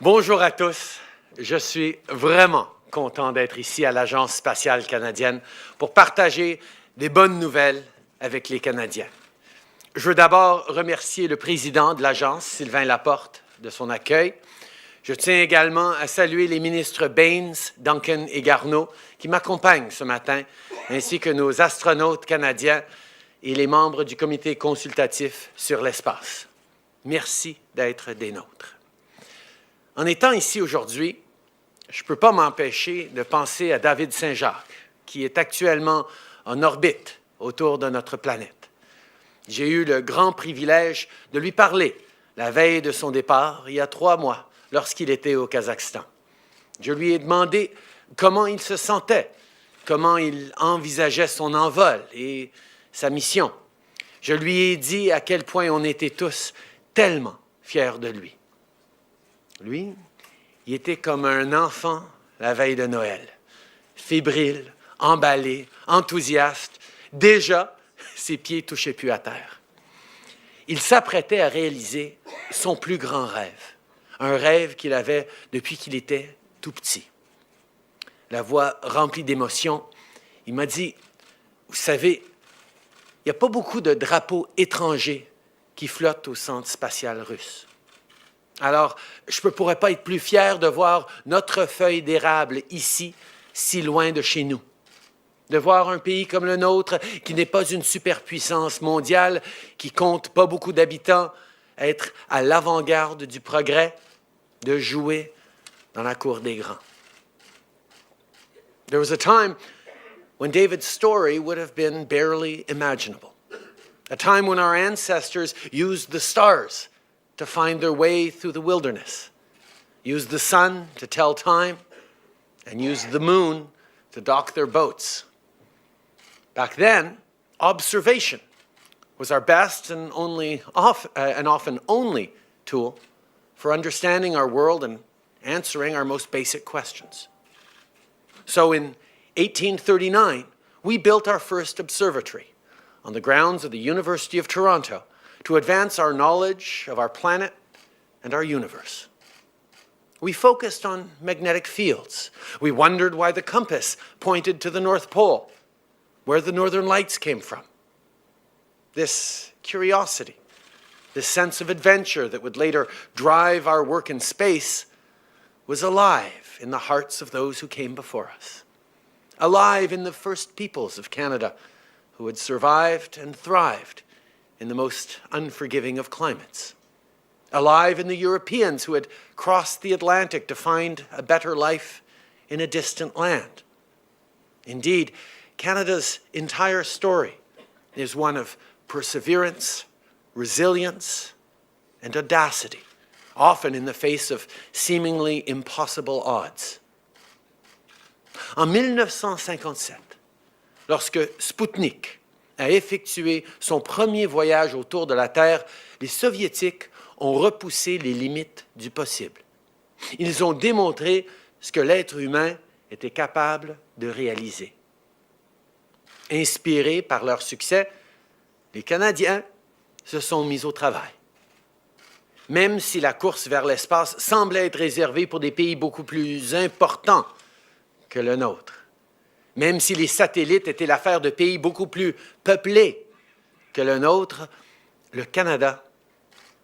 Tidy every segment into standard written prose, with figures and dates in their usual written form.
Bonjour à tous. Je suis vraiment content d'être ici à l'Agence spatiale canadienne pour partager des bonnes nouvelles avec les Canadiens. Je veux d'abord remercier le président de l'Agence, Sylvain Laporte, de son accueil. Je tiens également à saluer les ministres Baines, Duncan et Garneau qui m'accompagnent ce matin, ainsi que nos astronautes canadiens et les membres du comité consultatif sur l'espace. Merci d'être des nôtres. En étant ici aujourd'hui, je ne peux pas m'empêcher de penser à David Saint-Jacques, qui est actuellement en orbite autour de notre planète. J'ai eu le grand privilège de lui parler la veille de son départ, il y a 3 mois, lorsqu'il était au Kazakhstan. Je lui ai demandé comment il se sentait, comment il envisageait son envol et sa mission. Je lui ai dit à quel point on était tous tellement fiers de lui. Lui, il était comme un enfant la veille de Noël, fébrile, emballé, enthousiaste. Déjà, ses pieds ne touchaient plus à terre. Il s'apprêtait à réaliser son plus grand rêve, un rêve qu'il avait depuis qu'il était tout petit. La voix remplie d'émotion, il m'a dit, « Vous savez, il n'y a pas beaucoup de drapeaux étrangers qui flottent au centre spatial russe. Alors, je ne pourrais pas être plus fier de voir notre feuille d'érable ici, si loin de chez nous. De voir un pays comme le nôtre, qui n'est pas une superpuissance mondiale, qui compte pas beaucoup d'habitants, être à l'avant-garde du progrès, de jouer dans la cour des grands. » There was a time when David's story would have been barely imaginable. A time when our ancestors used the stars to find their way through the wilderness, used the sun to tell time, and used the moon to dock their boats. Back then, observation was our best and often only tool for understanding our world and answering our most basic questions. So in 1839, we built our first observatory on the grounds of the University of Toronto to advance our knowledge of our planet and our universe. We focused on magnetic fields. We wondered why the compass pointed to the North Pole, where the northern lights came from. This curiosity, this sense of adventure that would later drive our work in space, was alive in the hearts of those who came before us, alive in the first peoples of Canada who had survived and thrived in the most unforgiving of climates, alive in the Europeans who had crossed the Atlantic to find a better life in a distant land. Indeed, Canada's entire story is one of perseverance, resilience, and audacity, often in the face of seemingly impossible odds. En 1957, lorsque Sputnik a effectué son premier voyage autour de la Terre, les Soviétiques ont repoussé les limites du possible. Ils ont démontré ce que l'être humain était capable de réaliser. Inspirés par leur succès, les Canadiens se sont mis au travail. Même si la course vers l'espace semblait être réservée pour des pays beaucoup plus importants que le nôtre, même si les satellites étaient l'affaire de pays beaucoup plus peuplés que le nôtre, le Canada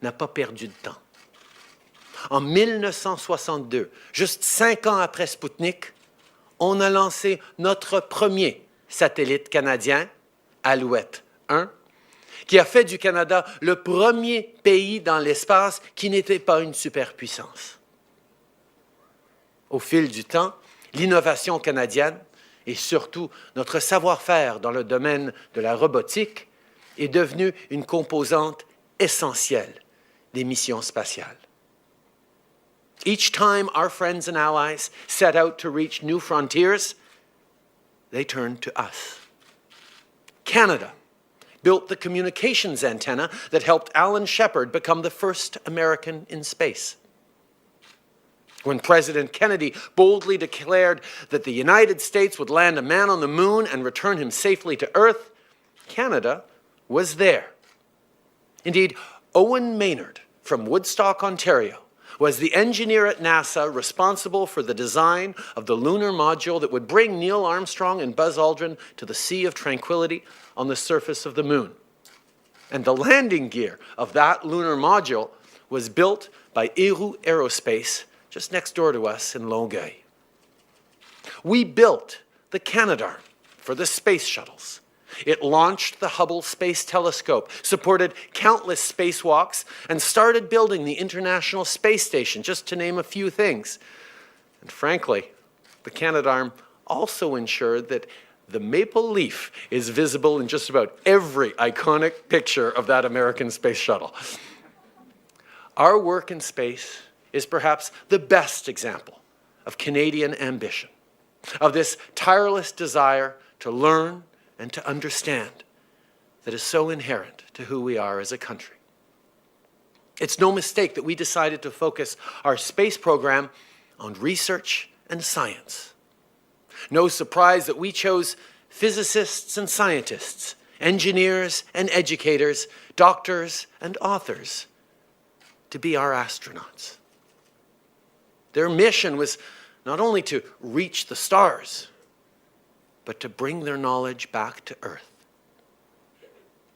n'a pas perdu de temps. En 1962, juste 5 ans après Sputnik, on a lancé notre premier satellite canadien, Alouette 1, qui a fait du Canada le premier pays dans l'espace qui n'était pas une superpuissance. Au fil du temps, l'innovation canadienne et surtout notre savoir-faire dans le domaine de la robotique est devenue une composante essentielle des missions spatiales. Each time our friends and allies set out to reach new frontiers, they turned to us. Canada built the communications antenna that helped Alan Shepard become the first American in space. When President Kennedy boldly declared that the United States would land a man on the moon and return him safely to Earth, Canada was there. Indeed, Owen Maynard from Woodstock, Ontario, was the engineer at NASA responsible for the design of the lunar module that would bring Neil Armstrong and Buzz Aldrin to the Sea of Tranquility on the surface of the moon. And the landing gear of that lunar module was built by Héroux Aerospace just next door to us in Longueuil. We built the Canadarm for the space shuttles. It launched the Hubble Space Telescope, supported countless spacewalks, and started building the International Space Station, just to name a few things. And frankly, the Canadarm also ensured that the maple leaf is visible in just about every iconic picture of that American space shuttle. Our work in space is perhaps the best example of Canadian ambition, of this tireless desire to learn and to understand that is so inherent to who we are as a country. It's no mistake that we decided to focus our space program on research and science. No surprise that we chose physicists and scientists, engineers and educators, doctors and authors to be our astronauts. Their mission was not only to reach the stars, but to bring their knowledge back to Earth,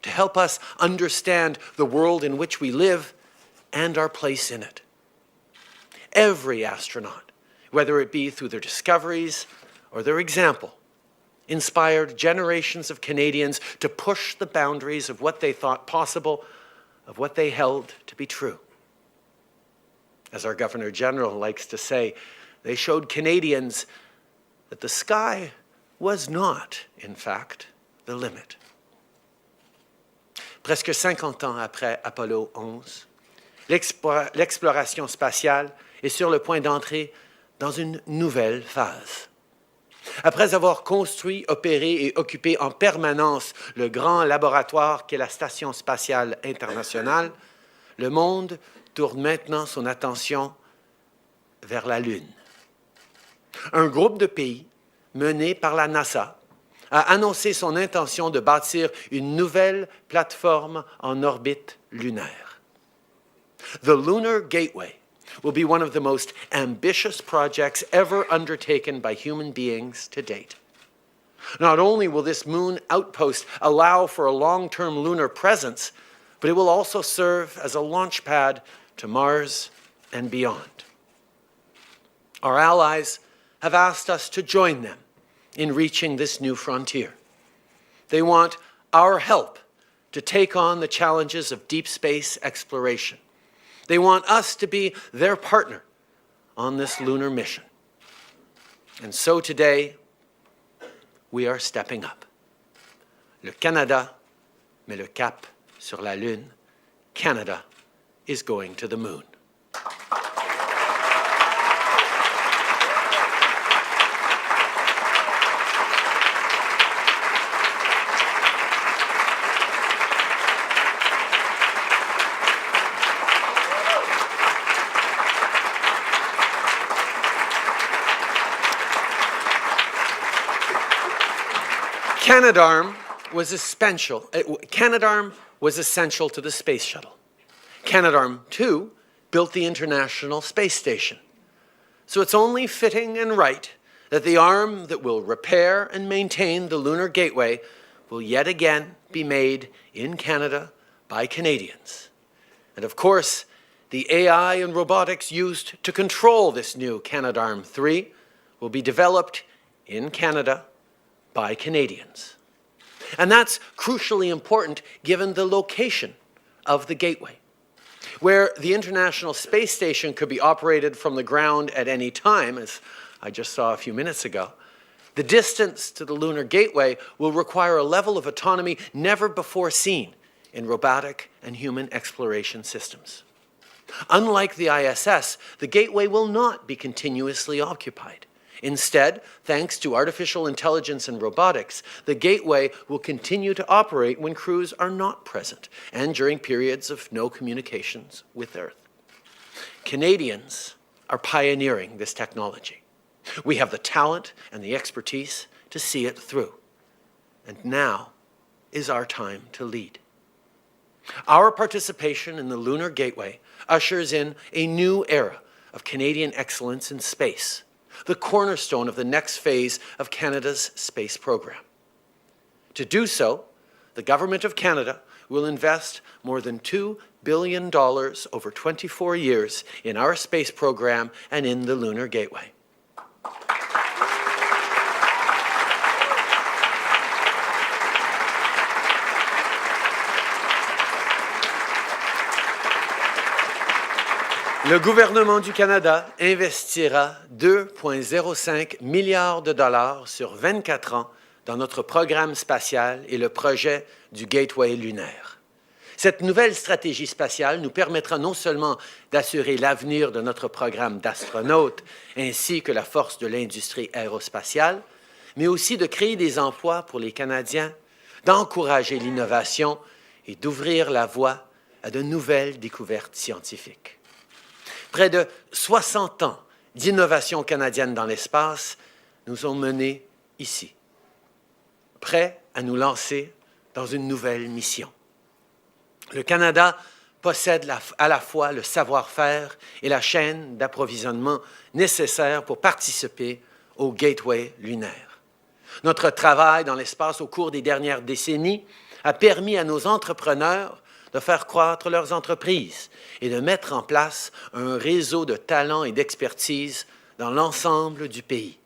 to help us understand the world in which we live and our place in it. Every astronaut, whether it be through their discoveries or their example, inspired generations of Canadians to push the boundaries of what they thought possible, of what they held to be true. As our Governor General likes to say, they showed Canadians that the sky was not, in fact, the limit. Presque 50 ans après Apollo 11, l'exploration spatiale est sur le point d'entrer dans une nouvelle phase. Après avoir construit, opéré et occupé en permanence le grand laboratoire qu'est la Station spatiale internationale, le monde tourne maintenant son attention vers la Lune. Un groupe de pays mené par la NASA a annoncé son intention de bâtir une nouvelle plateforme en orbite lunaire. The Lunar Gateway will be one of the most ambitious projects ever undertaken by human beings to date. Not only will this moon outpost allow for a long-term lunar presence, but it will also serve as a launch pad to Mars and beyond. Our allies have asked us to join them in reaching this new frontier. They want our help to take on the challenges of deep space exploration. They want us to be their partner on this lunar mission. And so today, we are stepping up. Le Canada met le cap sur la Lune. Canada is going to the moon. Canadarm was essential to the space shuttle. Canadarm, too, built the International Space Station. So it's only fitting and right that the arm that will repair and maintain the Lunar Gateway will yet again be made in Canada by Canadians. And of course, the AI and robotics used to control this new Canadarm3 will be developed in Canada by Canadians. And that's crucially important given the location of the gateway. Where the International Space Station could be operated from the ground at any time, as I just saw a few minutes ago, the distance to the Lunar Gateway will require a level of autonomy never before seen in robotic and human exploration systems. Unlike the ISS, the Gateway will not be continuously occupied. Instead, thanks to artificial intelligence and robotics, the Gateway will continue to operate when crews are not present and during periods of no communications with Earth. Canadians are pioneering this technology. We have the talent and the expertise to see it through. And now is our time to lead. Our participation in the Lunar Gateway ushers in a new era of Canadian excellence in space, the cornerstone of the next phase of Canada's space program. To do so, the Government of Canada will invest more than $2 billion over 24 years in our space program and in the Lunar Gateway. Le gouvernement du Canada investira 2,05 milliards de dollars sur 24 ans dans notre programme spatial et le projet du Gateway lunaire. Cette nouvelle stratégie spatiale nous permettra non seulement d'assurer l'avenir de notre programme d'astronautes ainsi que la force de l'industrie aérospatiale, mais aussi de créer des emplois pour les Canadiens, d'encourager l'innovation et d'ouvrir la voie à de nouvelles découvertes scientifiques. Près de 60 ans d'innovation canadienne dans l'espace nous ont menés ici, prêts à nous lancer dans une nouvelle mission. Le Canada possède à la fois le savoir-faire et la chaîne d'approvisionnement nécessaires pour participer au Gateway lunaire. Notre travail dans l'espace au cours des dernières décennies a permis à nos entrepreneurs de faire croître leurs entreprises et de mettre en place un réseau de talents et d'expertise dans l'ensemble du pays.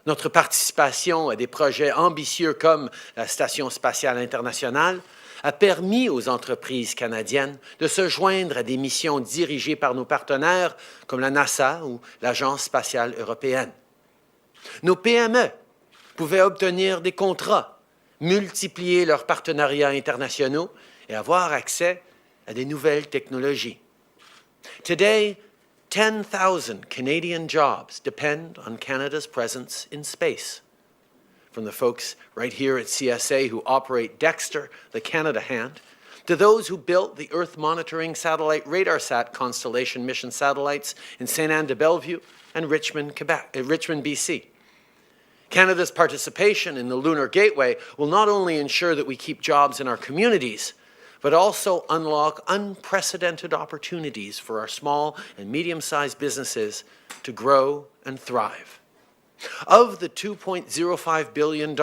Notre participation à des projets ambitieux comme la Station spatiale internationale a permis aux entreprises canadiennes de se joindre à des missions dirigées par nos partenaires comme la NASA ou l'Agence spatiale européenne. Nos PME pouvaient obtenir des contrats, multiplier leurs partenariats internationaux et avoir accès à des nouvelles technologies. Today, 10,000 Canadian jobs depend on Canada's presence in space. From the folks right here at CSA who operate Dexter, the Canada hand, to those who built the Earth monitoring satellite RadarSat constellation mission satellites in Sainte-Anne-de-Bellevue and Richmond, BC. Canada's participation in the Lunar Gateway will not only ensure that we keep jobs in our communities, but also unlock unprecedented opportunities for our small and medium-sized businesses to grow and thrive. Of the $2.05 billion,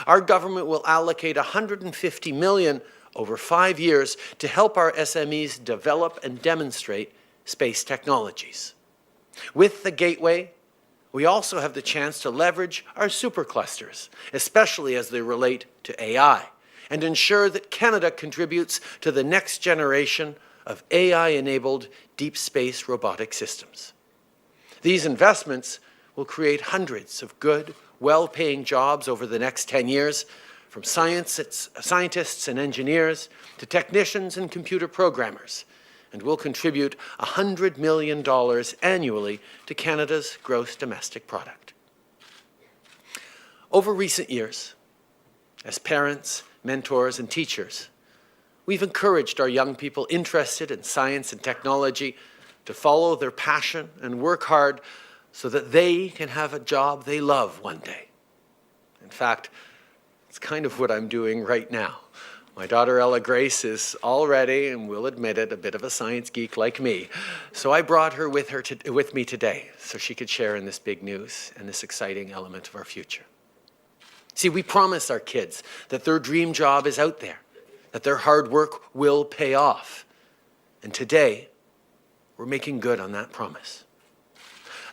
our government will allocate $150 million over 5 years to help our SMEs develop and demonstrate space technologies. With the Gateway, we also have the chance to leverage our superclusters, especially as they relate to AI, and ensure that Canada contributes to the next generation of AI-enabled deep space robotic systems. These investments will create hundreds of good, well-paying jobs over the next 10 years, from scientists and engineers to technicians and computer programmers, and will contribute $100 million annually to Canada's gross domestic product. Over recent years, as parents, mentors, and teachers, we've encouraged our young people interested in science and technology to follow their passion and work hard so that they can have a job they love one day. In fact, it's kind of what I'm doing right now. My daughter Ella Grace is already, and will admit it, a bit of a science geek like me. So I brought her with me today so she could share in this big news and this exciting element of our future. See, we promise our kids that their dream job is out there, that their hard work will pay off. And today, we're making good on that promise.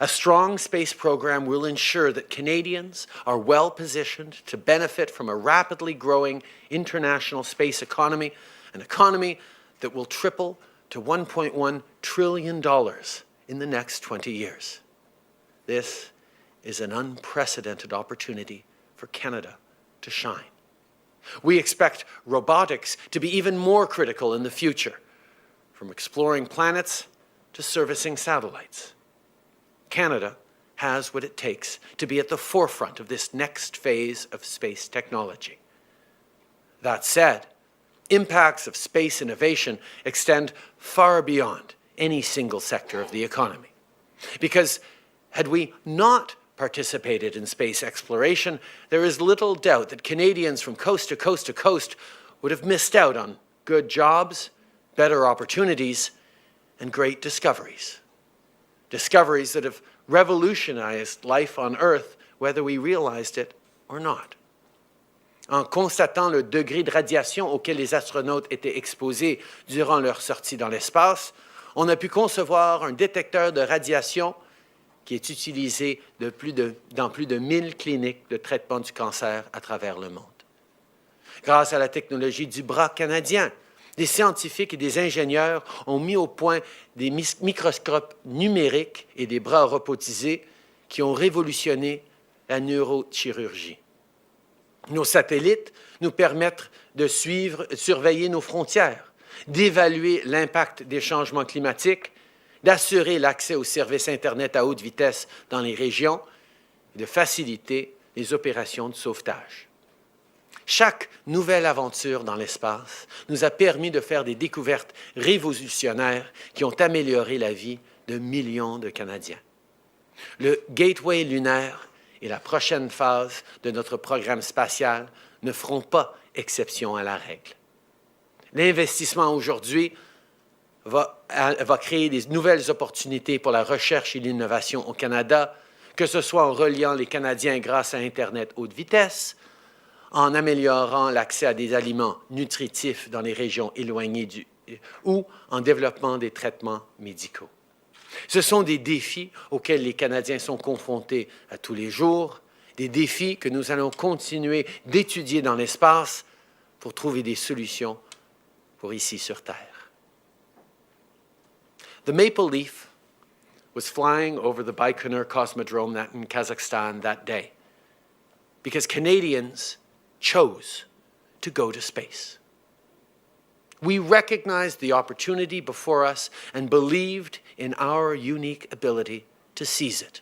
A strong space program will ensure that Canadians are well positioned to benefit from a rapidly growing international space economy, an economy that will triple to $1.1 trillion in the next 20 years. This is an unprecedented opportunity for Canada to shine. We expect robotics to be even more critical in the future, from exploring planets to servicing satellites. Canada has what it takes to be at the forefront of this next phase of space technology. That said, impacts of space innovation extend far beyond any single sector of the economy. Because had we not participated in space exploration, there is little doubt that Canadians from coast to coast to coast would have missed out on good jobs, better opportunities, and great discoveries. Discoveries that have revolutionized life on Earth, whether we realized it or not. En constatant le degré de radiation auquel les astronautes étaient exposés durant leur sortie dans l'espace, on a pu concevoir un détecteur de radiation qui est utilisé dans plus de 1000 cliniques de traitement du cancer à travers le monde. Grâce à la technologie du bras canadien, des scientifiques et des ingénieurs ont mis au point des microscopes numériques et des bras robotisés qui ont révolutionné la neurochirurgie. Nos satellites nous permettent de surveiller nos frontières, d'évaluer l'impact des changements climatiques, d'assurer l'accès aux services Internet à haute vitesse dans les régions et de faciliter les opérations de sauvetage. Chaque nouvelle aventure dans l'espace nous a permis de faire des découvertes révolutionnaires qui ont amélioré la vie de millions de Canadiens. Le Gateway lunaire et la prochaine phase de notre programme spatial ne feront pas exception à la règle. L'investissement aujourd'hui va créer des nouvelles opportunités pour la recherche et l'innovation au Canada, que ce soit en reliant les Canadiens grâce à Internet haute vitesse, en améliorant l'accès à des aliments nutritifs dans les régions éloignées ou en développant des traitements médicaux. Ce sont des défis auxquels les Canadiens sont confrontés à tous les jours, des défis que nous allons continuer d'étudier dans l'espace pour trouver des solutions pour ici sur Terre. The Maple Leaf was flying over the Baikonur Cosmodrome in Kazakhstan that day because Canadians chose to go to space. We recognized the opportunity before us and believed in our unique ability to seize it.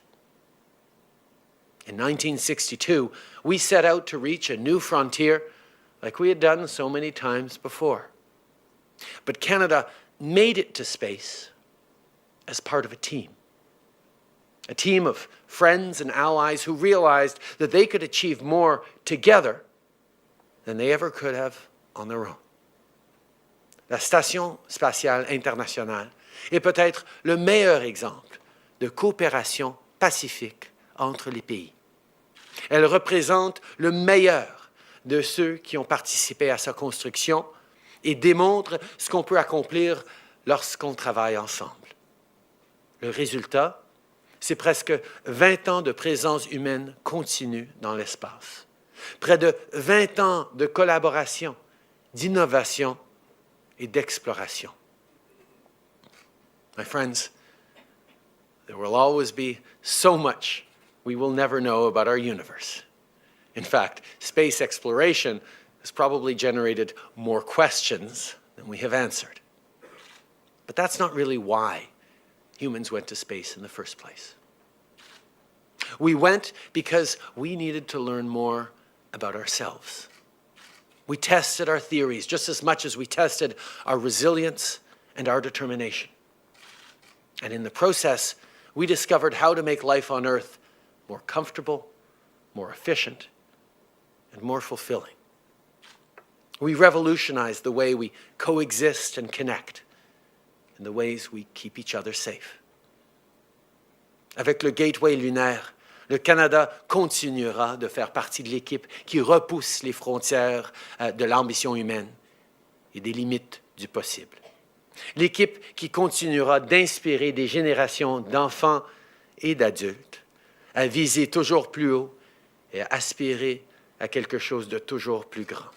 In 1962, we set out to reach a new frontier like we had done so many times before. But Canada made it to space as part of a team of friends and allies who realized that they could achieve more together than they ever could have on their own. La Station spatiale internationale est peut-être le meilleur exemple de coopération pacifique entre les pays. Elle représente le meilleur de ceux qui ont participé à sa construction et démontre ce qu'on peut accomplir lorsqu'on travaille ensemble. Le résultat, c'est presque 20 ans de présence humaine continue dans l'espace. Près de 20 ans de collaboration, d'innovation et d'exploration. My friends, there will always be so much we will never know about our universe. In fact, space exploration has probably generated more questions than we have answered. But that's not really why humans went to space in the first place. We went because we needed to learn more about ourselves. We tested our theories just as much as we tested our resilience and our determination. And in the process, we discovered how to make life on Earth more comfortable, more efficient, and more fulfilling. We revolutionized the way we coexist and connect and the ways we keep each other safe. Avec le Gateway lunaire, le Canada continuera de faire partie de l'équipe qui repousse les frontières de l'ambition humaine et des limites du possible. L'équipe qui continuera d'inspirer des générations d'enfants et d'adultes à viser toujours plus haut et à aspirer à quelque chose de toujours plus grand.